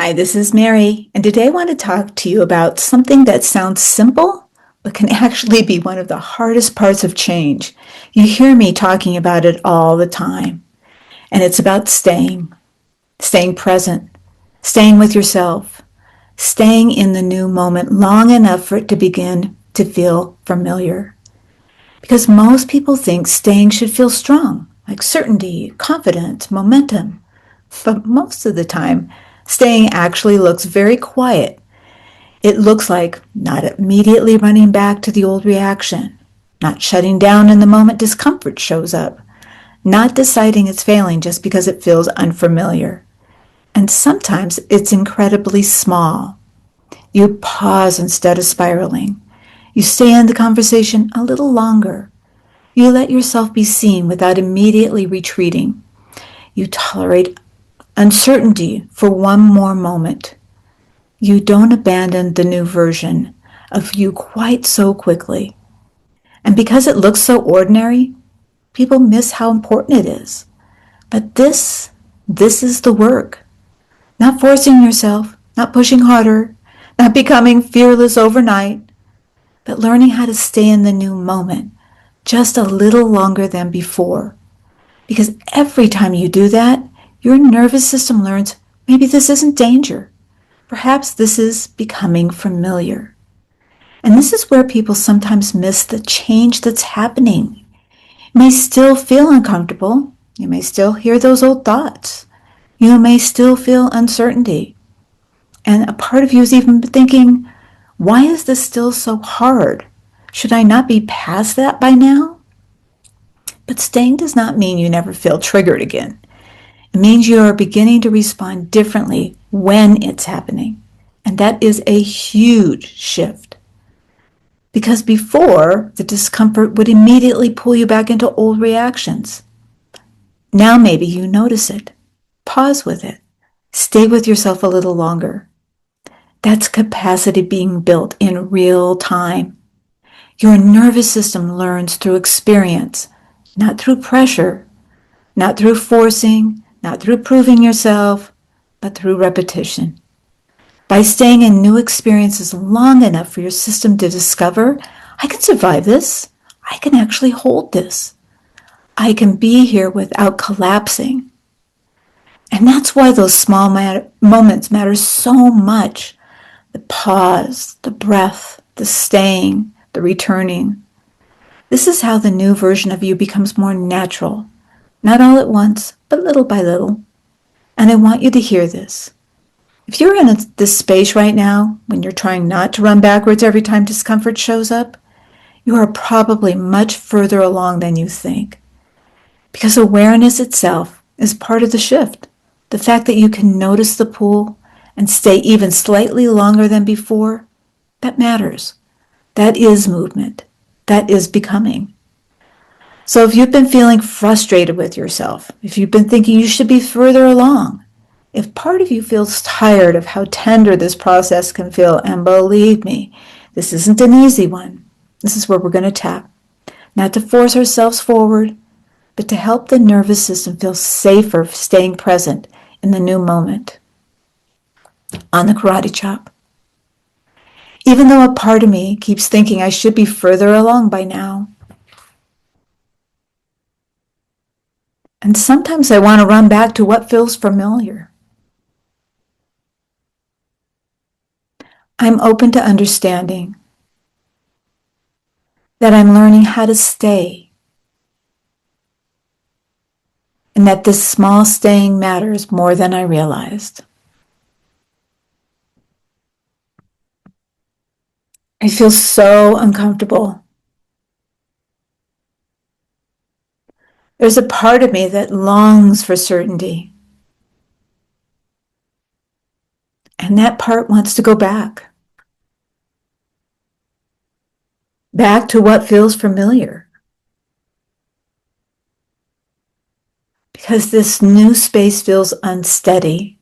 Hi, this is Mary, and today I want to talk to you about something that sounds simple, but can actually be one of the hardest parts of change. You hear me talking about it all the time, and it's about staying present, staying with yourself, staying in the new moment long enough for it to begin to feel familiar. Because most people think staying should feel strong, like certainty, confidence, momentum. But most of the time, staying actually looks very quiet. It looks like not immediately running back to the old reaction, not shutting down in the moment discomfort shows up, not deciding it's failing just because it feels unfamiliar. And sometimes it's incredibly small. You pause instead of spiraling. You stay in the conversation a little longer. You let yourself be seen without immediately retreating. You tolerate uncertainty for one more moment. You don't abandon the new version of you quite so quickly. And because it looks so ordinary, people miss how important it is. But this is the work. Not forcing yourself, not pushing harder, not becoming fearless overnight, but learning how to stay in the new moment just a little longer than before. Because every time you do that, your nervous system learns maybe this isn't danger. Perhaps this is becoming familiar. And this is where people sometimes miss the change that's happening. You may still feel uncomfortable. You may still hear those old thoughts. You may still feel uncertainty. And a part of you is even thinking, why is this still so hard? Should I not be past that by now? But staying does not mean you never feel triggered again. It means you are beginning to respond differently when it's happening. And that is a huge shift. Because before, the discomfort would immediately pull you back into old reactions. Now maybe you notice it. Pause with it. Stay with yourself a little longer. That's capacity being built in real time. Your nervous system learns through experience, not through pressure, not through forcing, not through proving yourself, but through repetition. By staying in new experiences long enough for your system to discover, I can survive this. I can actually hold this. I can be here without collapsing. And that's why those small moments matter so much. The pause, the breath, the staying, the returning. This is how the new version of you becomes more natural. Not all at once, but little by little. And I want you to hear this. If you're in this space right now, when you're trying not to run backwards every time discomfort shows up, you are probably much further along than you think. Because awareness itself is part of the shift. The fact that you can notice the pull and stay even slightly longer than before, that matters. That is movement. That is becoming. So if you've been feeling frustrated with yourself, if you've been thinking you should be further along, if part of you feels tired of how tender this process can feel, and believe me, this isn't an easy one. This is where we're going to tap. Not to force ourselves forward, but to help the nervous system feel safer staying present in the new moment. On the karate chop. Even though a part of me keeps thinking I should be further along by now. And sometimes I want to run back to what feels familiar. I'm open to understanding that I'm learning how to stay, and that this small staying matters more than I realized. I feel so uncomfortable. There's a part of me that longs for certainty, and that part wants to go back to what feels familiar. Because this new space feels unsteady.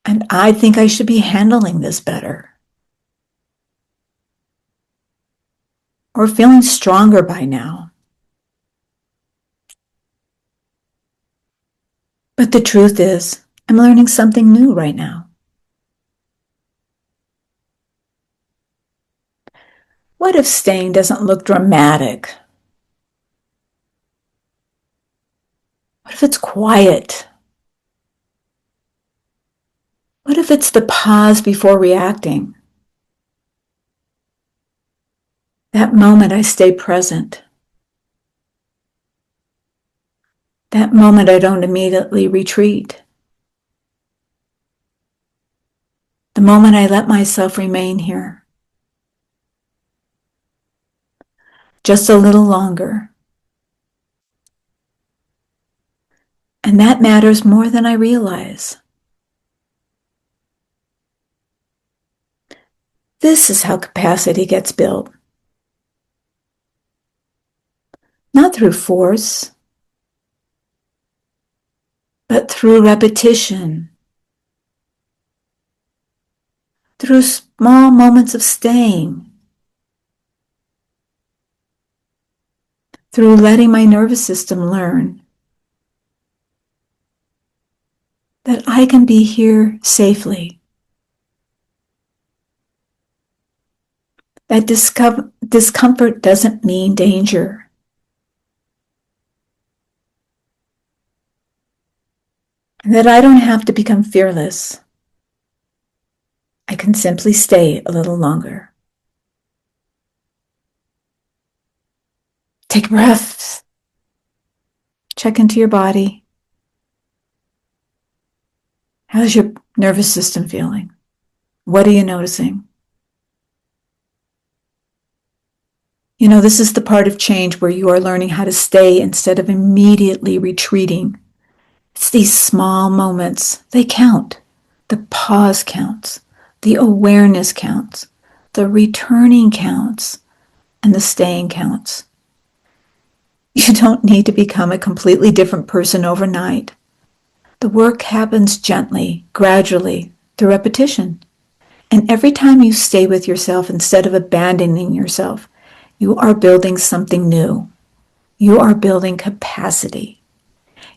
And I think I should be handling this better. Or feeling stronger by now. But the truth is, I'm learning something new right now. What if staying doesn't look dramatic? What if it's quiet? What if it's the pause before reacting? That moment I stay present. That moment I don't immediately retreat. The moment I let myself remain here. Just a little longer. And that matters more than I realize. This is how capacity gets built. Not through force, but through repetition. Through small moments of staying. Through letting my nervous system learn that I can be here safely. That discomfort doesn't mean danger. And that I don't have to become fearless. I can simply stay a little longer. Take breaths. Check into your body. How's your nervous system feeling? What are you noticing? You know, this is the part of change where you are learning how to stay instead of immediately retreating. It's these small moments. They count. The pause counts. The awareness counts. The returning counts. And the staying counts. You don't need to become a completely different person overnight. The work happens gently, gradually, through repetition. And every time you stay with yourself instead of abandoning yourself, you are building something new. You are building capacity.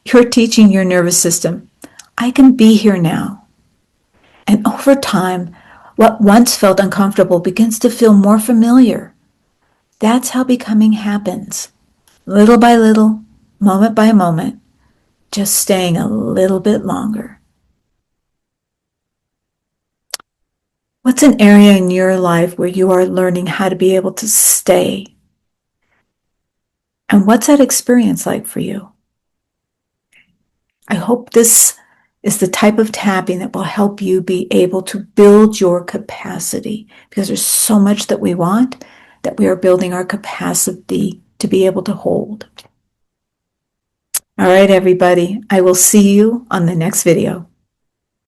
You're teaching your nervous system, I can be here now. And over time, what once felt uncomfortable begins to feel more familiar. That's how becoming happens. Little by little, moment by moment, just staying a little bit longer. What's an area in your life where you are learning how to be able to stay? And what's that experience like for you? I hope this is the type of tapping that will help you be able to build your capacity, because there's so much that we want that we are building our capacity to be able to hold. All right, everybody, I will see you on the next video.